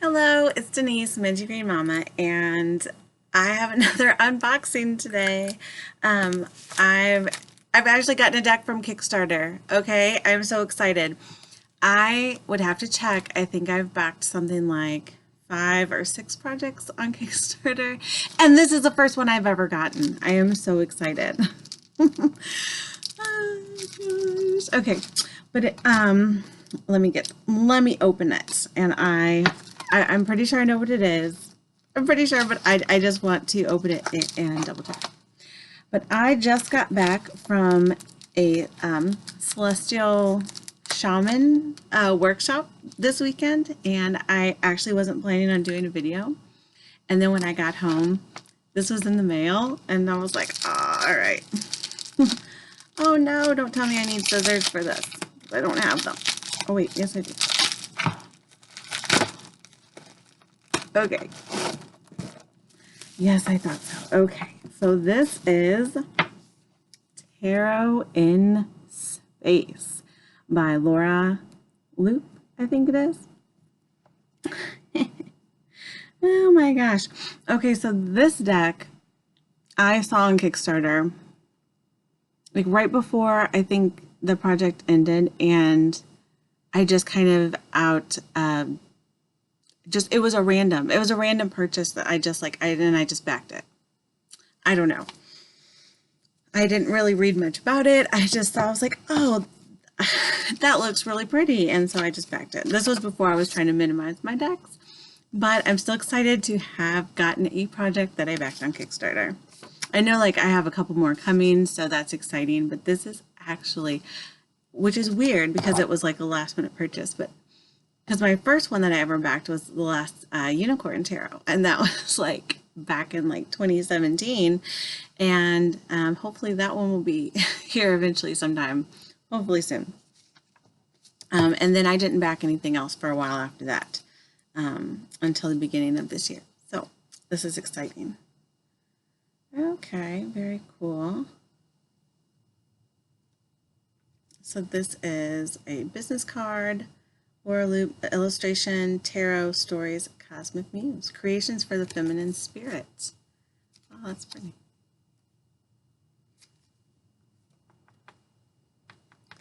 Hello, it's Denise, Minty Green Mama, and I have another unboxing today. Um, I've I've actually gotten a deck from Kickstarter. Okay, I'm so excited. I would have to check. I think I've backed something like 5 or 6 projects on Kickstarter, and this is the first one I've ever gotten. I am so excited. Okay, but let me open it, and I'm pretty sure I know what it is. I'm pretty sure, but I just want to open it and double check. But I just got back from a celestial shaman workshop this weekend, and I actually wasn't planning on doing a video. And then when I got home, this was in the mail, and I was like, oh, all right. Oh no, don't tell me I need scissors for this. I don't have them. Oh wait, yes I do. Okay. Yes, I thought so. Okay, so this is Tarot in Space by Laura Loup, I think it is. Oh my gosh. Okay, so this deck I saw on Kickstarter like right before I think the project ended, and I just kind of it was a random purchase that I just I just backed it. I don't know. I didn't really read much about it. I was like, oh, that looks really pretty, and so I just backed it. This was before I was trying to minimize my decks, but I'm still excited to have gotten a project that I backed on Kickstarter. I know like I have a couple more coming, so that's exciting, but this is actually, which is weird because it was like a last minute purchase, but because my first one that I ever backed was the last Unicorn Tarot, and that was like back in like 2017, and hopefully that one will be here eventually sometime, hopefully soon. And then I didn't back anything else for a while after that, until the beginning of this year. So this is exciting. Okay, very cool. So this is a business card, Laura Loup illustration, tarot stories, cosmic muse, creations for the feminine spirit. Oh, that's pretty.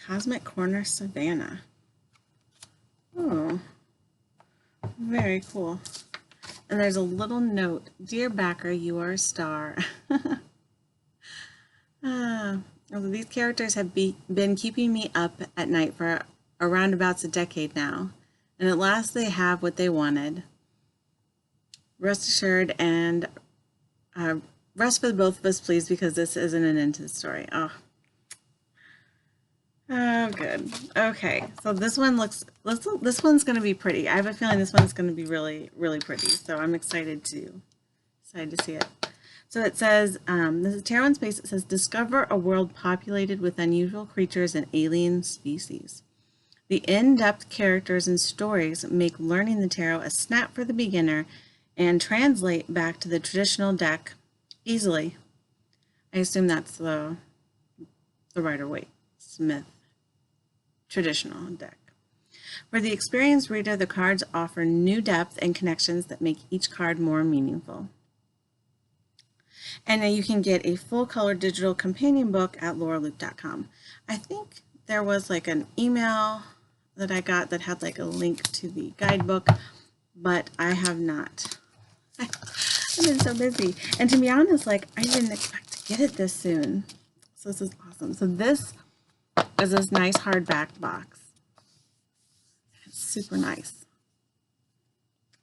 Cosmic Corner Savannah. Oh, very cool. And there's a little note. Dear backer, you are a star. These characters have been keeping me up at night for around about a decade now, and at last they have what they wanted. Rest assured, and rest for both of us, please, because this isn't an end to the story. Oh, good. Okay, so this one's going to be pretty. I have a feeling this one's going to be really, really pretty. So I'm excited to see it. So it says, this is Tarot in Space. It says, discover a world populated with unusual creatures and alien species. The in-depth characters and stories make learning the tarot a snap for the beginner and translate back to the traditional deck easily. I assume that's the Rider-Waite Smith traditional deck. For the experienced reader, the cards offer new depth and connections that make each card more meaningful. And now you can get a full-color digital companion book at lauraloup.com. I think there was like an email that I got that had like a link to the guidebook, but I have not. I've been so busy. And to be honest, like I didn't expect to get it this soon. So this is awesome. So this is this nice hardback box. It's super nice.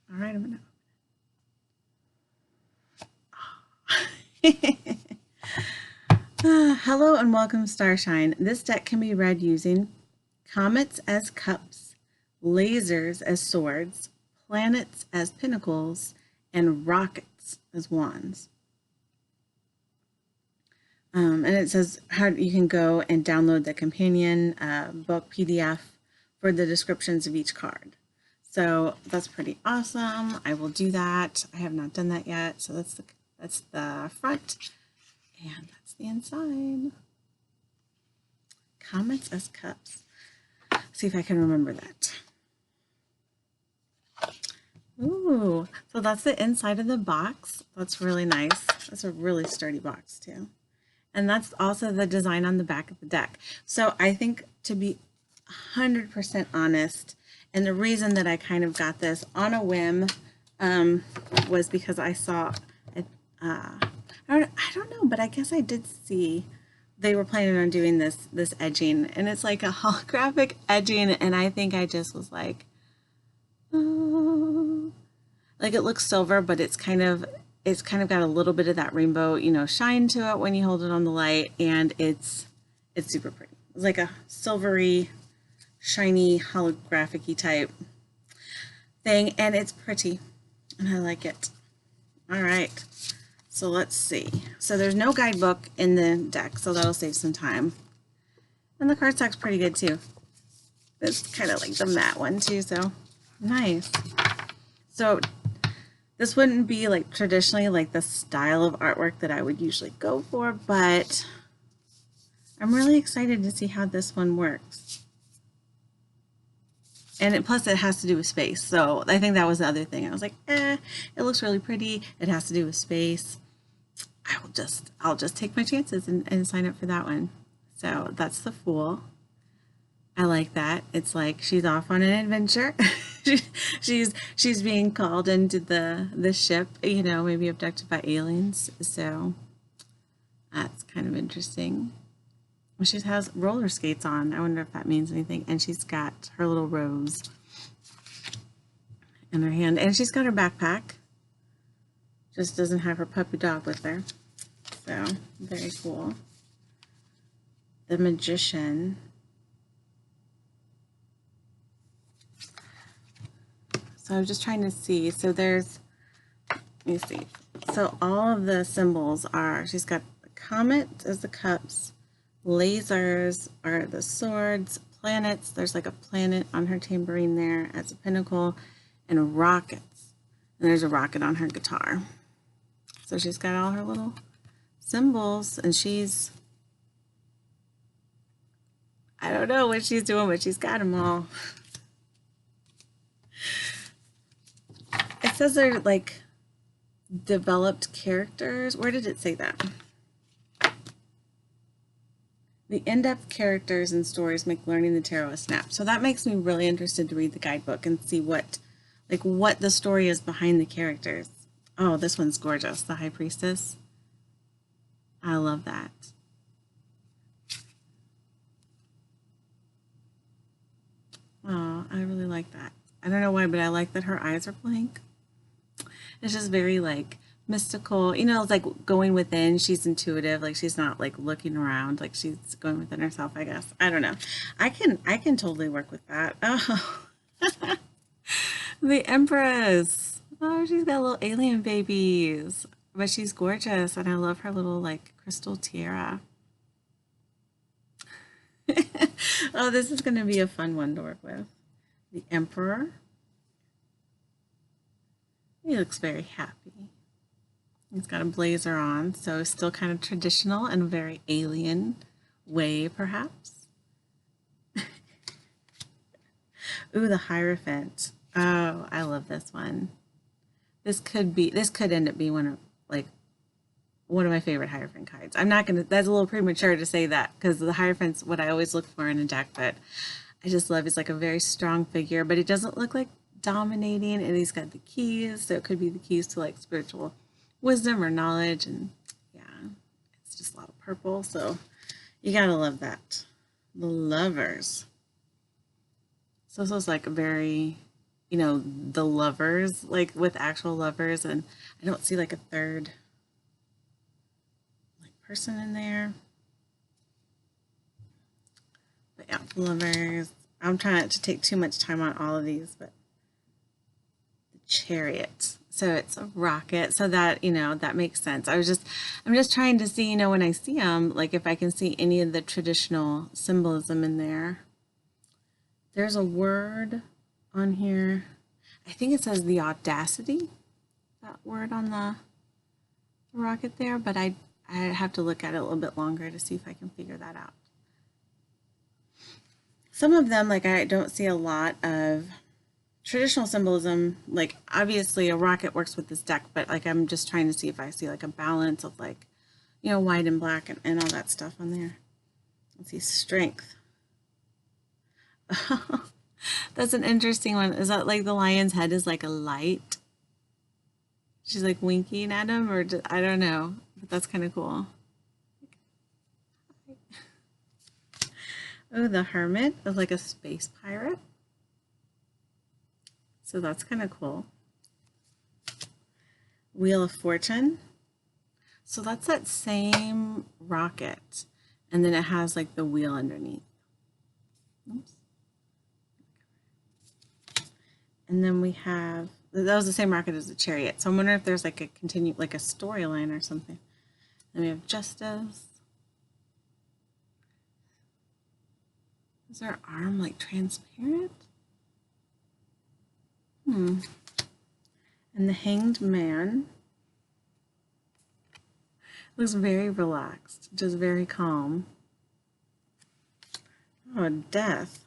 All right, I'm gonna. Hello and welcome, Starshine. This deck can be read using comets as cups, lasers as swords, planets as pinnacles, and rockets as wands. And it says how you can go and download the companion book PDF for the descriptions of each card. So that's pretty awesome. I will do that. I have not done that yet. So that's the front, and that's the inside. Comets as cups. See if I can remember that. Ooh, so that's the inside of the box. That's really nice. That's a really sturdy box too. And that's also the design on the back of the deck. So I think, to be 100% honest, and the reason that I kind of got this on a whim was because I saw, I don't know, but I guess I did see they were planning on doing this edging, and it's like a holographic edging, and I think I just was like, oh. Like, it looks silver, but it's kind of got a little bit of that rainbow, shine to it when you hold it on the light, and it's super pretty. It's like a silvery, shiny, holographic-y type thing, and it's pretty, and I like it. All right, so let's see. So there's no guidebook in the deck, so that'll save some time. And the cardstock's pretty good too. It's kind of like the matte one too, so nice. So this wouldn't be like traditionally like the style of artwork that I would usually go for, but I'm really excited to see how this one works. And plus it has to do with space. So I think that was the other thing. I was like, it looks really pretty. It has to do with space. I'll just take my chances and sign up for that one. So that's the Fool. I like that. It's like she's off on an adventure. she's being called into the ship, maybe abducted by aliens. So that's kind of interesting. She has roller skates on. I wonder if that means anything. And she's got her little rose in her hand. And she's got her backpack. Just doesn't have her puppy dog with her. So, very cool. The Magician. So I'm just trying to see. So there's, let me see. So all of the symbols are, she's got the comet as the cups. Lasers are the swords, planets, there's like a planet on her tambourine there as a pinnacle, and rockets. And there's a rocket on her guitar. So she's got all her little symbols, and I don't know what she's doing, but she's got them all. It says they're like developed characters. Where did it say that? The in-depth characters and stories make learning the tarot a snap. So that makes me really interested to read the guidebook and see what the story is behind the characters. Oh, this one's gorgeous. The High Priestess. I love that. Oh, I really like that. I don't know why, but I like that her eyes are blank. It's just very like mystical, it's like going within. She's intuitive, like she's not like looking around, like she's going within herself, I guess. I don't know. I can totally work with that. Oh, the Empress. Oh, she's got little alien babies, but she's gorgeous, and I love her little like crystal tiara. Oh, this is going to be a fun one to work with. The Emperor. He looks very happy. He's got a blazer on, so still kind of traditional and very alien way, perhaps. Ooh, the Hierophant. Oh, I love this one. This could end up being one of my favorite Hierophant cards. That's a little premature to say that, because the Hierophant's what I always look for in a deck, but I just love, he's like a very strong figure, but he doesn't look like dominating, and he's got the keys, so it could be the keys to like spiritual wisdom or knowledge, and yeah, it's just a lot of purple, so you gotta love that. The Lovers. So this was like a very, the lovers, like with actual lovers, and I don't see like a third like person in there. But yeah, Lovers. I'm trying not to take too much time on all of these, but the Chariot. So it's a rocket, so that, that makes sense. I'm just trying to see, when I see them, like if I can see any of the traditional symbolism in there. There's a word on here. I think it says the Audacity, that word on the rocket there, but I have to look at it a little bit longer to see if I can figure that out. Some of them, like I don't see a lot of traditional symbolism, like obviously a rocket works with this deck, but like I'm just trying to see if I see like a balance of like, you know, white and black and all that stuff on there. Let's see, strength. That's an interesting one. Is that like the lion's head is like a light? She's like winking at him, or just, I don't know, but that's kind of cool. Oh, the hermit is like a space pirate. So that's kind of cool. Wheel of Fortune. So that's that same rocket. And then it has like the wheel underneath. Oops. And then we have, that was the same rocket as the chariot. So I'm wondering if there's like a like a storyline or something. Then we have Justice. Is her arm like transparent? And the Hanged Man looks very relaxed, just very calm. Oh, Death.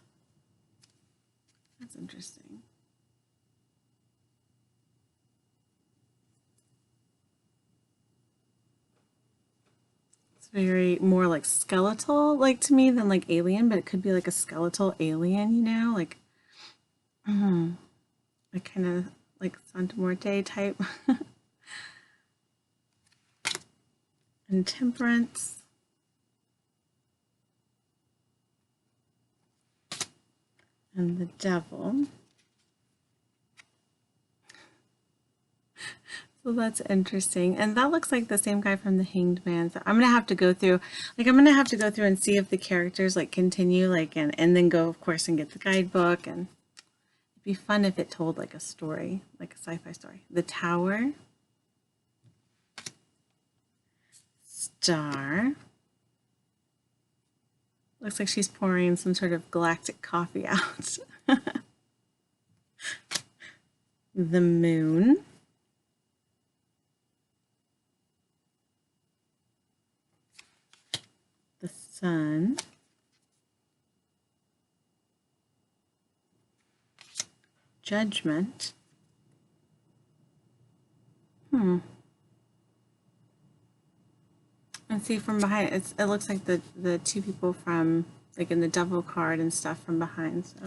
That's interesting. It's very more like skeletal, like to me, than like alien, but it could be like a skeletal alien, you know, like kind of like Santa Muerte type. And Temperance. And the Devil. So that's interesting. And that looks like the same guy from the Hanged Man. So I'm gonna have to go through, like I'm gonna have to go through and see if the characters like continue, like and then go of course and get the guidebook, and it'd be fun if it told like a story, like a sci-fi story. The Tower. Star. Looks like she's pouring some sort of galactic coffee out. The Moon. The Sun. Judgment. And see from behind, it looks like the two people from, like in the Devil card and stuff from behind, so.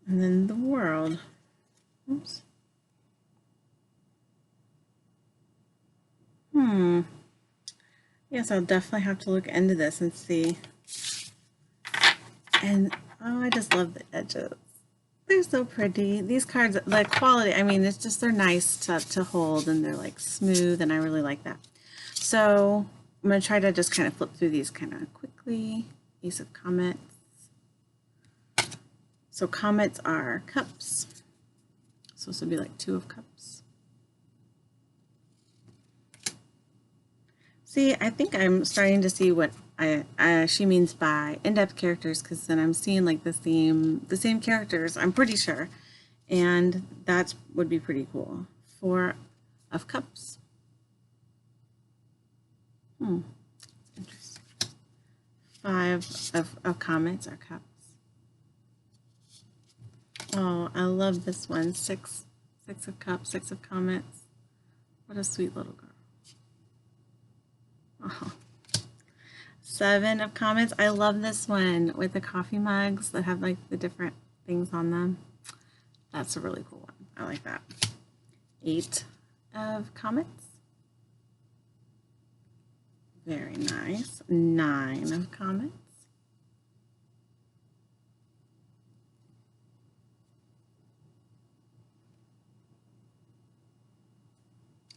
And then the World. Oops. Yes, I'll definitely have to look into this and see. And, oh, I just love the edges. They're so pretty. These cards, the quality, I mean, it's just, they're nice to hold, and they're like smooth, and I really like that. So I'm going to try to just kind of flip through these kind of quickly. Ace of Comets. So comets are cups. So this would be like Two of Cups. See, I think I'm starting to see what she means by in-depth characters, because then I'm seeing like the same characters, I'm pretty sure. And that would be pretty cool. Four of Cups. Interesting. Five of Comets or Cups. Oh, I love this one. Six of Cups, Six of Comets. What a sweet little girl. Oh. Seven of Comets. I love this one with the coffee mugs that have like the different things on them. That's a really cool one. I like that. Eight of Comets. Very nice. Nine of Comets.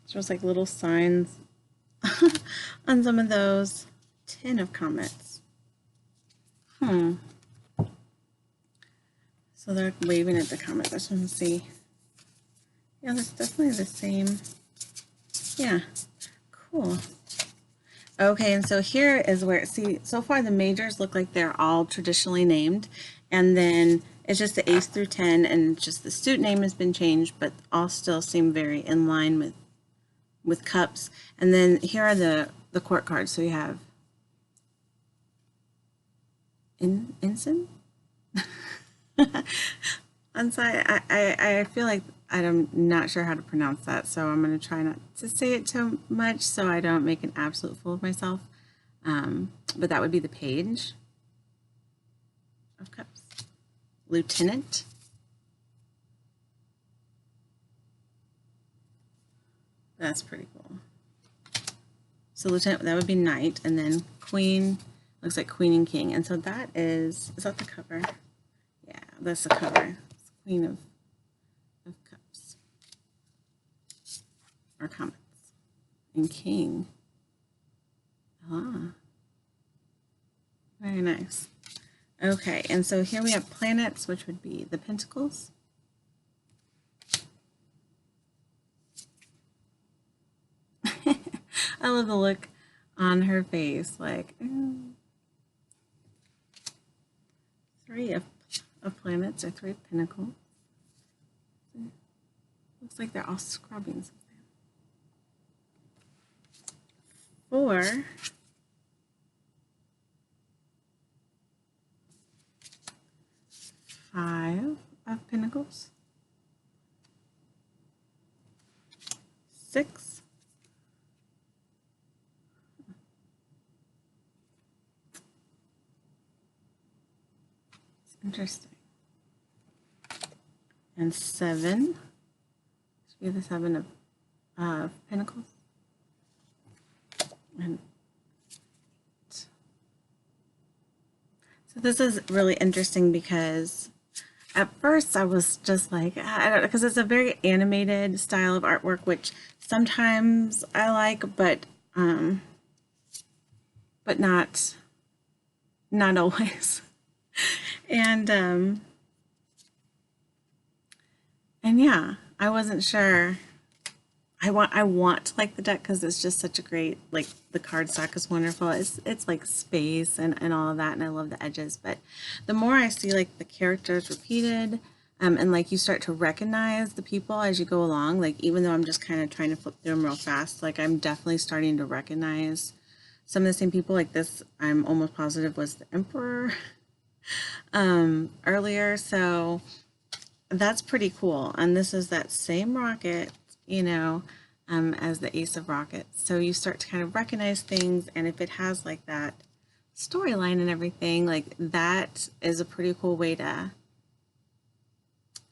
So it's like little signs on some of those. 10 of Comets. So they're waving at the comet. I just want to see. Yeah, that's definitely the same. Yeah, cool. Okay, and so here is where, see, so far the majors look like they're all traditionally named, and then it's just the ace through 10, and just the student name has been changed, but all still seem very in line with cups. And then here are the court cards. So you have ensign. And so I feel like I'm not sure how to pronounce that, so I'm going to try not to say it too much so I don't make an absolute fool of myself. But that would be the Page of Cups. Lieutenant. That's pretty cool. So Lieutenant, that would be Knight, and then Queen, looks like Queen and King. And so that is that the cover? Yeah, that's the cover. It's Queen of Cups. Or Comets. And King. Ah. Very nice. Okay, and so here we have planets, which would be the Pentacles. I love the look on her face, like, three of planets, or three of Pentacles. Looks like they're all scrubbing something. 4 5 of Pentacles. 6 Interesting. And 7. Should be the 7 of Pentacles. And so this is really interesting because at first I was just like, I don't know, because it's a very animated style of artwork, which sometimes I like, but not always. And yeah, I wasn't sure. I want to like the deck because it's just such a great, like, the cardstock is wonderful. It's like space and all of that, and I love the edges. But the more I see like the characters repeated, and like you start to recognize the people as you go along, like even though I'm just kind of trying to flip through them real fast, like I'm definitely starting to recognize some of the same people. Like this, I'm almost positive was the Emperor earlier, so that's pretty cool. And this is that same rocket, as the Ace of Rockets. So you start to kind of recognize things, and if it has like that storyline and everything, like that is a pretty cool way to,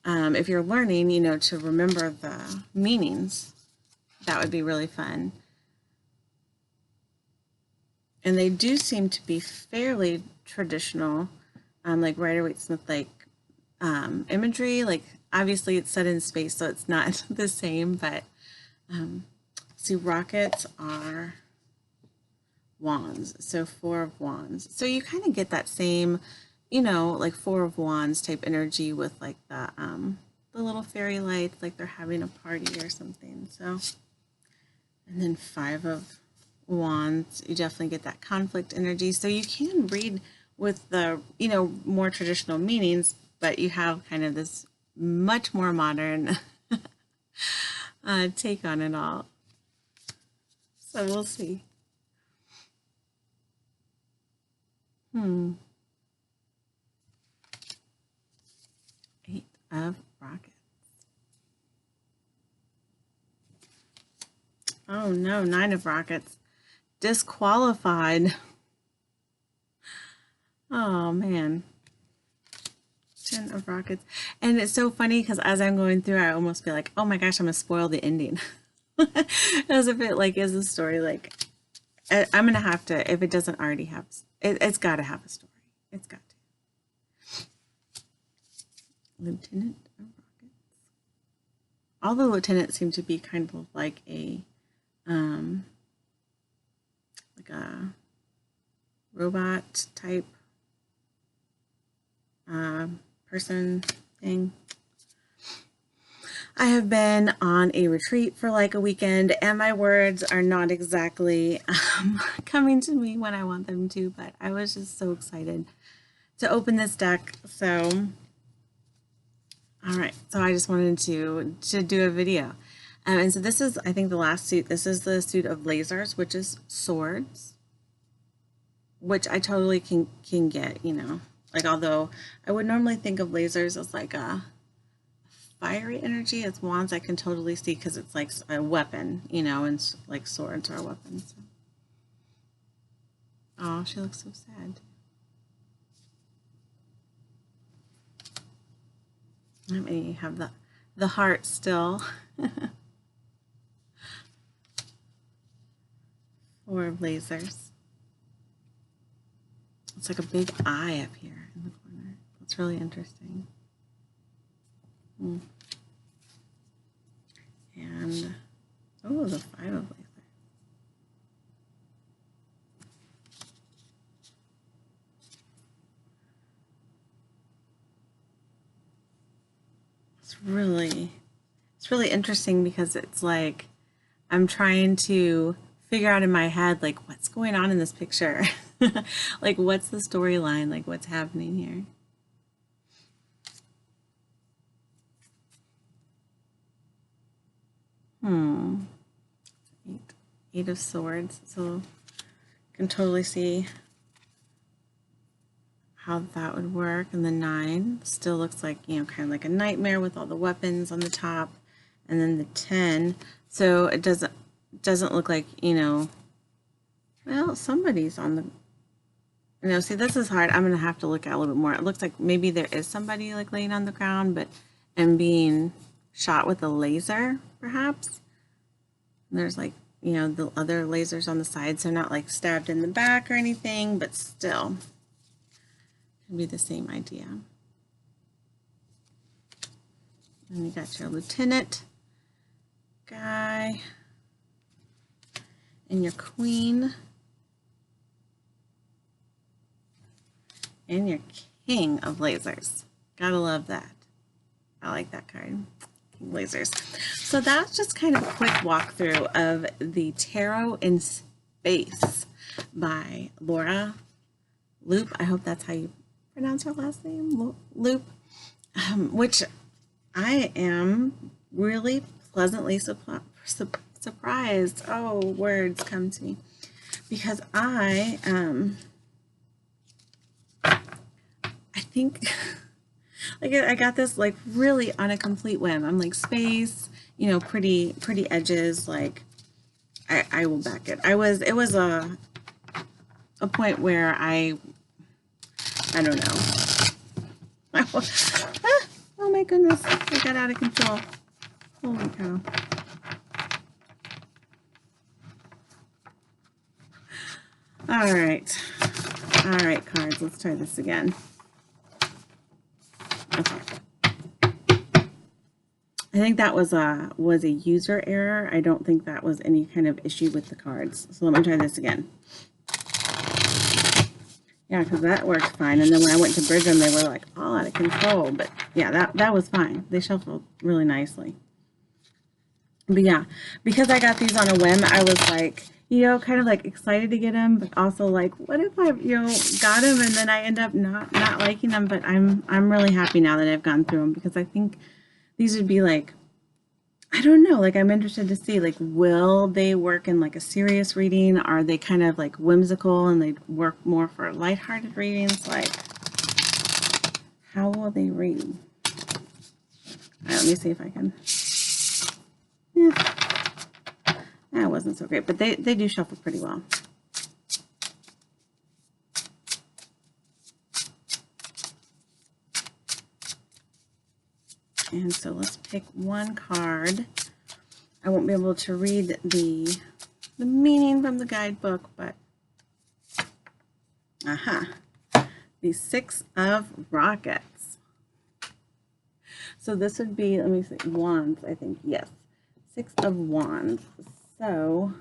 if you're learning, to remember the meanings. That would be really fun. And they do seem to be fairly traditional, like Rider-Waite-Smith, like imagery. Like obviously it's set in space, so it's not the same, but see, rockets are wands, so 4 of Wands. So you kind of get that same, like 4 of Wands type energy with like the little fairy lights, like they're having a party or something. So, and then 5 of Wands, you definitely get that conflict energy. So you can read with the, more traditional meanings, but you have kind of this much more modern take on it all. So we'll see. 8 of Rockets. Oh no, 9 of Rockets. Disqualified. Oh man. 10 of Rockets. And it's so funny because as I'm going through, I almost feel like, oh my gosh, I'm gonna spoil the ending. As if it like is a story, like I'm gonna have to, if it doesn't already have, it's got to have a story. It's got to. Lieutenant of Rockets. All the lieutenants seem to be kind of like a robot type person thing. I have been on a retreat for like a weekend, and my words are not exactly coming to me when I want them to, but I was just so excited to open this deck. So, all right, so I just wanted to do a video. And so this is, I think, the last suit. This is the suit of lasers, which is swords, which I totally can get, like, although I would normally think of lasers as like a fiery energy. It's wands I can totally see because it's like a weapon, you know, and like swords are weapons. Oh, she looks so sad. Let me have the heart still. 4 of lasers. It's like a big eye up here in the corner. It's really interesting. And, oh, the 5 of lasers. It's really interesting because it's like I'm trying to figure out in my head like what's going on in this picture. Like what's the storyline, like what's happening here. Eight of Swords, so you can totally see how that would work. And the 9 still looks like, you know, kind of like a nightmare with all the weapons on the top. And then the 10, so it doesn't look like, you know, well, somebody's on the, you know, see, this is hard. I'm gonna have to look at a little bit more. It looks like maybe there is somebody like laying on the ground, but and being shot with a laser, perhaps. And there's like, you know, the other lasers on the side, so not like stabbed in the back or anything, but still could be the same idea. And you got your lieutenant guy and your queen and your king of lasers. Gotta love that. I like that card. King lasers. So that's just kind of a quick walkthrough of the Tarot in Space by Laura Loup. I hope that's how you pronounce her last name, Loup, which I am really pleasantly surprised. Oh, words come to me. Because I think like I got this like really on a complete whim. I'm like, space, you know, pretty edges, like I will back it. It was a point where I don't know. Oh my goodness, I got out of control. Holy cow. All right, cards, let's try this again. Okay. I think that was a user error. I don't think that was any kind of issue with the cards. So let me try this again. Yeah, because that worked fine. And then when I went to bridge them, they were like all out of control. But yeah, that was fine. They shuffled really nicely. But yeah, because I got these on a whim, I was like, you know, kind of like excited to get them, but also like, what if I, you know, got them and then I end up not liking them? But I'm really happy now that I've gone through them, because I think these would be like, I don't know, like I'm interested to see, like, will they work in like a serious reading? Are they kind of like whimsical and they work more for lighthearted readings? Like, how will they read? All right, let me see if I can. Yeah. That wasn't so great, but they do shuffle pretty well. And so let's pick one card. I won't be able to read the meaning from the guidebook, but the 6 of Rockets. So this would be, let me see, Wands, I think, yes. 6 of Wands. So,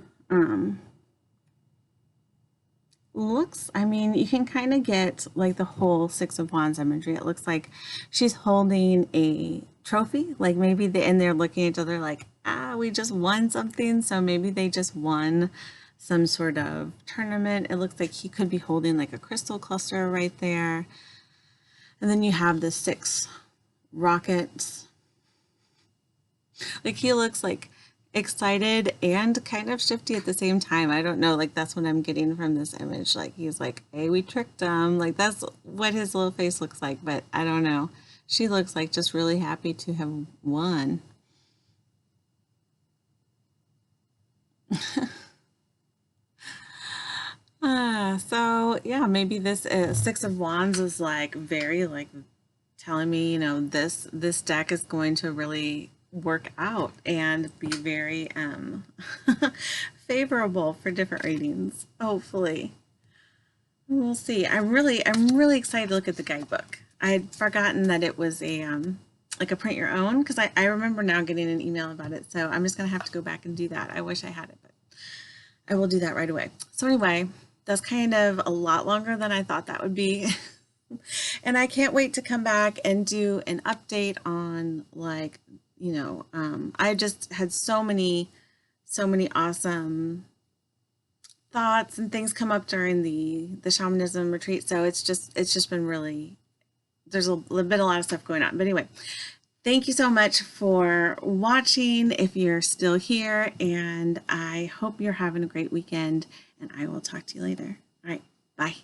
looks, I mean, you can kind of get like the whole 6 of Wands imagery. It looks like she's holding a trophy, like maybe and they're looking at each other like, we just won something. So maybe they just won some sort of tournament. It looks like he could be holding like a crystal cluster right there. And then you have the 6 rockets. Like he looks like excited and kind of shifty at the same time. I don't know, like that's what I'm getting from this image. Like he's like, hey, we tricked him. Like that's what his little face looks like, but I don't know. She looks like just really happy to have won. So yeah, maybe this Six of Wands is like very like telling me, you know, this deck is going to really work out and be very favorable for different readings, hopefully. We'll see. I'm really excited to look at the guidebook. I had forgotten that it was a like a print your own, because I remember now getting an email about it. So I'm just gonna have to go back and do that. I wish I had it, but I will do that right away. So anyway, that's kind of a lot longer than I thought that would be. And I can't wait to come back and do an update on, like, you know, I just had so many awesome thoughts and things come up during the shamanism retreat. So it's just been really, there's been a lot of stuff going on. But anyway, thank you so much for watching if you're still here, and I hope you're having a great weekend, and I will talk to you later. All right, bye.